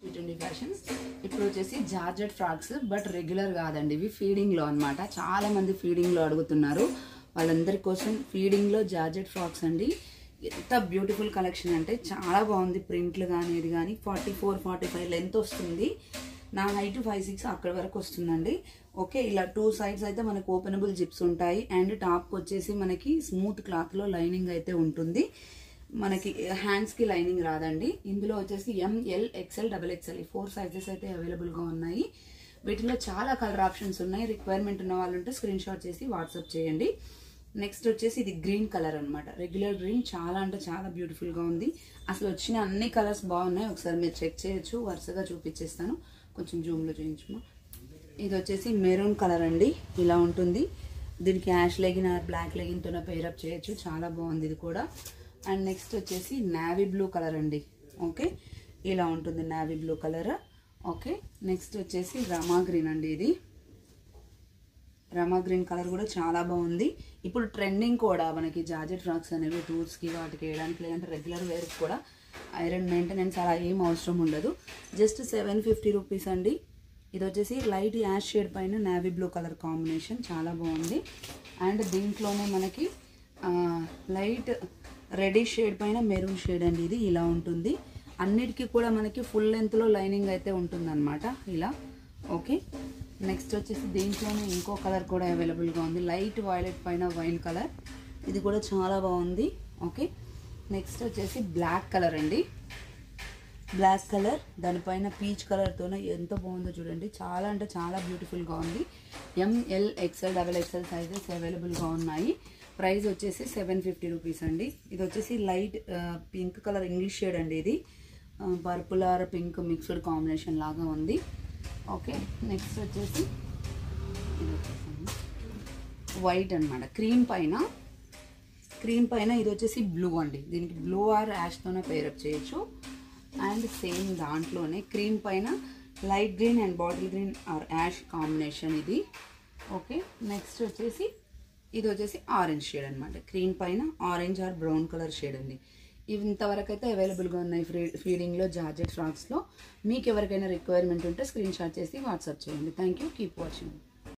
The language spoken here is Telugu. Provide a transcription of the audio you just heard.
ట్రెండీ ఫ్యాషన్స్ ఇప్పుడు వచ్చేసి జార్జెట్ ఫ్రాక్స్ బట్ రెగ్యులర్ కాదండి, ఇవి ఫీడింగ్ లో అన్నమాట. చాలా మంది ఫీడింగ్ లో అడుగుతున్నారు, వాళ్ళందరి కోసం ఫీడింగ్ లో జార్జెట్ ఫ్రాక్స్ అండి. ఎంత బ్యూటిఫుల్ కలెక్షన్ అంటే చాలా బాగుంది. ప్రింట్లు కానీ ఇది కానీ 44-45 లెంత్ వస్తుంది. నా హైట్ 5'6" అక్కడ వరకు వస్తుందండి. ఓకే, ఇలా 2 సైడ్స్ అయితే మనకు ఓపెనబుల్ జిప్స్ ఉంటాయి. అండ్ టాప్కి వచ్చేసి మనకి స్మూత్ క్లాత్ లో లైనింగ్ అయితే ఉంటుంది. మనకి హ్యాండ్స్ కి లైనింగ్ రాదండి. ఇందులో వచ్చేసి ML, XL, XXL 4 సైజెస్ అయితే అవైలబుల్ గా ఉన్నాయి. వీటిలో చాలా కలర్ ఆప్షన్స్ ఉన్నాయి. రిక్వైర్మెంట్ ఉన్న వాళ్ళు ఉంటే స్క్రీన్ షాట్ చేసి వాట్సాప్ చేయండి. నెక్స్ట్ వచ్చేసి ఇది గ్రీన్ కలర్ అనమాట. రెగ్యులర్ గ్రీన్, చాలా అంటే చాలా బ్యూటిఫుల్ గా ఉంది. అసలు వచ్చిన అన్ని కలర్స్ బాగున్నాయి, ఒకసారి మీరు చెక్ చేయొచ్చు. వరుసగా చూపించేస్తాను, కొంచెం జూమ్ లో చూపించమా. ఇది వచ్చేసి మెరూన్ కలర్ అండి, ఇలా ఉంటుంది. దీనికి ash legging or black legging తోనే పేరప్ చేయొచ్చు, చాలా బాగుంది ఇది కూడా. అండ్ నెక్స్ట్ వచ్చేసి నావీ బ్లూ కలర్ అండి. ఓకే, ఇలా ఉంటుంది navy blue colour. Okay, next వచ్చేసి రమా గ్రీన్ అండి. ఇది రమా గ్రీన్ కలర్ కూడా చాలా బాగుంది. ఇప్పుడు ట్రెండింగ్ కూడా మనకి జార్జెట్ ఫ్రాక్స్ అనేవి టూర్స్కి వాటికి వేయడానికి, లేదంటే రెగ్యులర్ వేర్కి కూడా ఐరన్ మెయింటెనెన్స్ అలా ఏం అవసరం ఉండదు. జస్ట్ 750 రూపీస్ అండి. ఇది వచ్చేసి లైట్ యాష్ షేడ్ పైన నావీ బ్లూ కలర్ కాంబినేషన్, చాలా బాగుంది. అండ్ దీంట్లోనే మనకి లైట్ రెడిష్ షేడ్ పైన మెరూన్ షేడ్ అండి. ఇది ఇలా ఉంటుంది. అన్నిటికీ కూడా మనకి ఫుల్ లెంత్లో లైనింగ్ అయితే ఉంటుంది అనమాట, ఇలా. ఓకే, నెక్స్ట్ వచ్చేసి దీంట్లోనే ఇంకో కలర్ కూడా అవైలబుల్గా ఉంది, లైట్ వైలెట్ పైన వైన్ కలర్. ఇది కూడా చాలా బాగుంది. ఓకే, నెక్స్ట్ వచ్చేసి బ్లాక్ కలర్ అండి. బ్లాక్ కలర్ దానిపైన పీచ్ కలర్తోనే ఎంత బాగుందో చూడండి, చాలా అంటే చాలా బ్యూటిఫుల్గా ఉంది. ML, XL, XXL సైజెస్ అవైలబుల్గా ఉన్నాయి. ప్రైస్ వచ్చేసి 750 రూపీస్ అండి. ఇది వచ్చేసి light pink colour English shade అండి. ఇది purple or pink mixed combination లాగా ఉంది. ఓకే, నెక్స్ట్ వచ్చేసి వైట్ అనమాట, క్రీమ్ పైన ఇది వచ్చేసి బ్లూ అండి. దీనికి బ్లూ ఆర్ యాష్తోనే పేరప్ చేయొచ్చు. అండ్ సేమ్ దాంట్లోనే క్రీమ్ పైన light green and bottle green or ash combination ఇది. ఓకే, నెక్స్ట్ వచ్చేసి ఇది వచ్చేసి ఆరెంజ్ షేడ్ అనమాట. క్రీమ్ పైన orange or brown colour shade ఉంది. ఇవి ఇంతవరకు అయితే అవైలబుల్గా ఉన్నాయి ఫీడింగ్లో జార్జెట్ ఫ్రాక్స్లో. మీకు ఎవరికైనా రిక్వైర్మెంట్ ఉంటే స్క్రీన్ షాట్ చేసి వాట్సాప్ చేయండి. Thank you, keep watching.